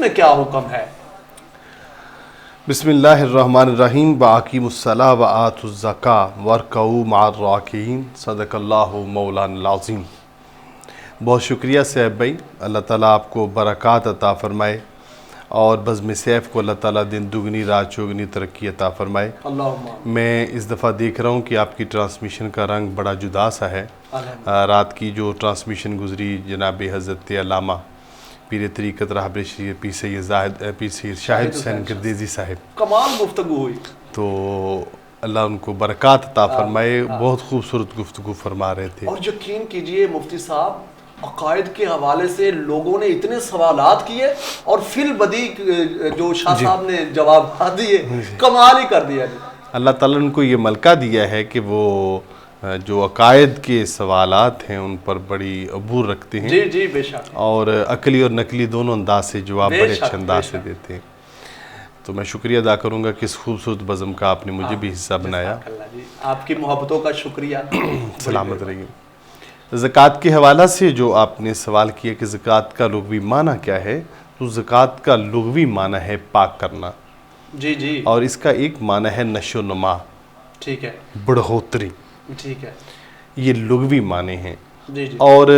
میں کیا حکم ہے؟ بسم اللہ الرحمن الرحیم وَأَقِیمُوا الصَّلَاةَ وَآتُوا الزَّکَاةَ وَارْکَعُوا مَعَ الرَّاکعِینَ صدق اللہ مولانا العظیم۔ بہت شکریہ صاحب بھائی، اللہ تعالیٰ آپ کو برکات عطا فرمائے اور بزم سیف کو اللہ تعالیٰ دن دگنی رات چوگنی ترقی عطا فرمائے۔ میں اس دفعہ دیکھ رہا ہوں کہ آپ کی ٹرانسمیشن کا رنگ بڑا جدا سا ہے۔ رات کی جو ٹرانسمیشن گزری جناب حضرت علامہ پیر طریقت راہبر شریف پیر سید شاہد حسین گردیزی صاحب، کمال گفتگو ہوئی، تو اللہ ان کو برکات عطا فرمائے، بہت خوبصورت گفتگو فرما رہے تھے۔ اور یقین کیجئے مفتی صاحب، عقائد کے حوالے سے لوگوں نے اتنے سوالات کیے اور فی البدی جو شاہ صاحب نے جوابات دیے کمال ہی کر دیا۔ اللہ تعالیٰ نے کو یہ ملکہ دیا ہے کہ وہ جو عقائد کے سوالات ہیں ان پر بڑی عبور رکھتے ہیں، جی جی بے شک، اور عقلی اور نقلی دونوں انداز سے جواب بڑے اچھے انداز سے دیتے ہیں۔ تو میں شکریہ ادا کروں گا کہ اس خوبصورت بزم کا آپ نے مجھے بھی حصہ بنایا۔ آپ کی محبتوں کا شکریہ، سلامت رہیے۔ زکوٰۃ کے حوالہ سے جو آپ نے سوال کیا کہ زکوٰۃ کا لغوی معنی کیا ہے، تو زکوٰۃ کا لغوی معنی ہے پاک کرنا، جی جی، اور اس کا ایک معنی ہے نشو و نما، ٹھیک ہے، بڑھوتری، ٹھیک ہے، یہ لغوی معنی ہیں۔ جی جی، اور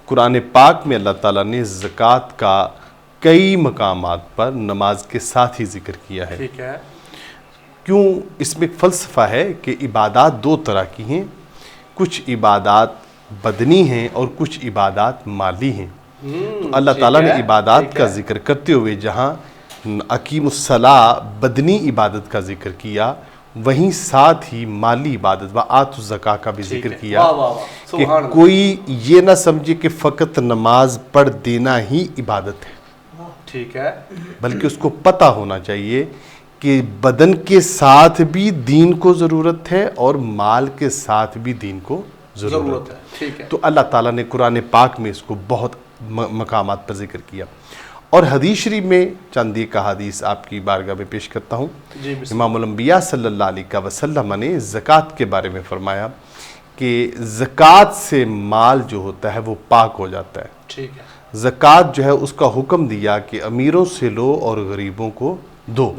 قرآن پاک میں اللہ تعالیٰ نے زکوٰۃ کا کئی مقامات پر نماز کے ساتھ ہی ذکر کیا ہے۔ ٹھیک ہے، کیوں؟ اس میں ایک فلسفہ ہے کہ عبادات دو طرح کی ہیں، کچھ عبادات بدنی ہیں اور کچھ عبادات مالی ہیں۔ تو اللہ تعالیٰ نے عبادات کا ذکر کرتے ہوئے جہاں اقیم الصلاۃ بدنی عبادت کا ذکر کیا، وہیں ساتھ ہی مالی عبادت وآتوا الزکاۃ کا بھی ذکر کیا کہ کوئی یہ نہ سمجھے کہ فقط نماز پڑھ دینا ہی عبادت ہے، ٹھیک ہے، بلکہ اس کو پتہ ہونا چاہیے کہ بدن کے ساتھ بھی دین کو ضرورت ہے اور مال کے ساتھ بھی دین کو ضرورت ہے۔ ٹھیک ہے، تو اللہ تعالیٰ نے قرآن پاک میں اس کو بہت مقامات پر ذکر کیا۔ اور حدیث شریف میں چند ایک حدیث آپ کی بارگاہ میں پیش کرتا ہوں۔ امام الانبیاء صلی اللہ علیہ وسلم نے زکوٰۃ کے بارے میں فرمایا کہ زکوٰۃ سے مال جو ہوتا ہے وہ پاک ہو جاتا ہے۔ ٹھیک ہے، زکوٰۃ جو ہے اس کا حکم دیا کہ امیروں سے لو اور غریبوں کو دو۔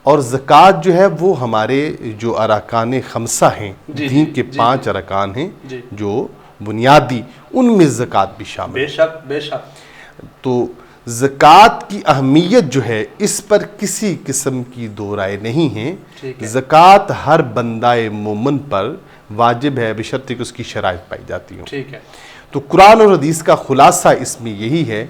اور زکوٰۃ جو ہے وہ ہمارے جو ارکان خمسہ ہیں، دین کے 5 ارکان ہیں جو بنیادی، ان میں زکوٰۃ بھی شامل ہے۔ بے شک بے شک۔ تو زکوٰۃ کی اہمیت جو ہے اس پر کسی قسم کی دو رائے نہیں ہے۔ زکوٰۃ ہر بندہ مومن پر واجب ہے بشرط کہ اس کی شرائط پائی جاتی ہوں۔ ٹھیک ہے، تو قرآن اور حدیث کا خلاصہ اس میں یہی ہے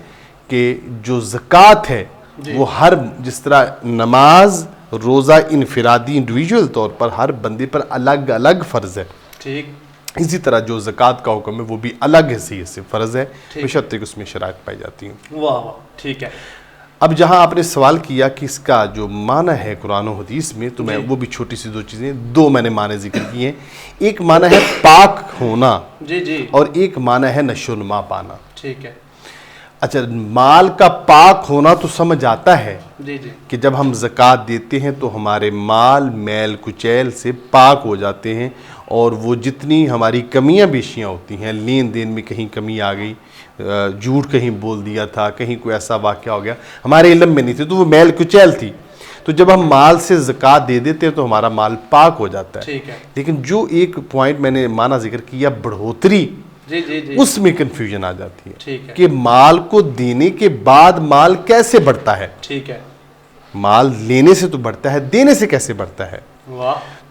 کہ جو زکوٰۃ ہے وہ ہر، جس طرح نماز روزہ انفرادی انڈیویجول طور پر ہر بندے پر الگ الگ فرض ہے، ٹھیک، اسی طرح جو زکوٰۃ کا حکم ہے وہ بھی الگ حیثیت سے فرض ہے بشرط کہ اس میں شرائط پائی جاتی ہیں۔ واہ واہ، ٹھیک ہے۔ اب جہاں آپ نے سوال کیا کہ اس کا جو معنی ہے قرآن و حدیث میں، تو میں وہ بھی چھوٹی سی دو میں نے معنی ذکر کیے ہیں۔ ایک معنی ہے پاک ہونا، جی جی، اور ایک معنی ہے نشو و نما پانا۔ ٹھیک ہے، اچھا، مال کا پاک ہونا تو سمجھ آتا ہے جی جی، کہ جب ہم زکوٰۃ دیتے ہیں تو ہمارے مال میل کچیل سے پاک ہو جاتے ہیں، اور وہ جتنی ہماری کمیاں بیشیاں ہوتی ہیں، لین دین میں کہیں کمی آ گئی، جھوٹ کہیں بول دیا تھا، کہیں کوئی ایسا واقعہ ہو گیا ہمارے علم میں نہیں تھی تو وہ میل کچیل تھی، تو جب ہم مال سے زکوٰۃ دے دیتے ہیں تو ہمارا مال پاک ہو جاتا ہے۔ لیکن جو ایک پوائنٹ میں نے معنی ذکر کیا بڑھوتری، اس میں کنفیوژن آ جاتی ہے کہ مال کو دینے کے بعد مال کیسے بڑھتا ہے۔ ٹھیک ہے، مال لینے سے تو بڑھتا ہے، دینے سے کیسے بڑھتا ہے؟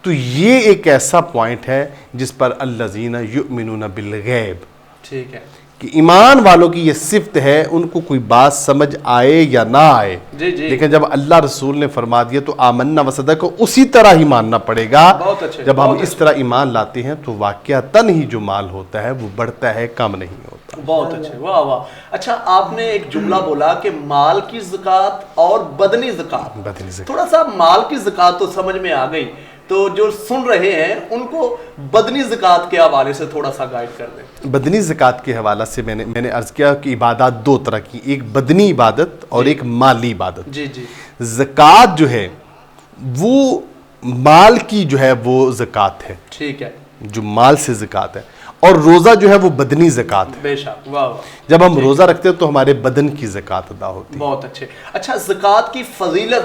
تو یہ ایک ایسا پوائنٹ ہے جس پر الذین یؤمنون بالغیب، ٹھیک ہے، کہ ایمان والوں کی یہ صفت ہے، ان کو کوئی بات سمجھ آئے یا نہ آئے، لیکن جب اللہ رسول نے فرما دیا تو آمنا وصدق، اسی طرح ہی ماننا پڑے گا۔ جب ہم اس طرح ایمان لاتے ہیں تو واقعتاً ہی جو مال ہوتا ہے وہ بڑھتا ہے، کم نہیں ہوتا۔ بہت اچھے، واہ واہ۔ اچھا، آپ نے ایک جملہ بولا کہ مال کی زکوٰۃ اور بدنی زکوٰۃ، تھوڑا سا مال کی زکوٰۃ تو سمجھ میں آ گئی، تو جو سن رہے ہیں ان کو بدنی زکوٰۃ کے حوالے سے تھوڑا سا گائیڈ کر دیں۔ بدنی زکوٰۃ کے حوالہ سے میں نے عرض کیا کہ عبادات دو طرح کی، ایک بدنی عبادت اور ایک مالی عبادت۔ جی جی، زکوٰۃ جو ہے وہ مال کی جو ہے وہ زکوٰۃ ہے، ٹھیک ہے، جو مال سے زکوٰۃ ہے، اور روزہ جو ہے وہ بدنی زکوٰۃ ہے. بے شک. واہ واہ. جب ہم روزہ رکھتے ہیں تو ہمارے بدن کی زکوٰۃ ادا ہوتی ہے. بہت اچھے. اچھا زکوٰۃ کی فضیلت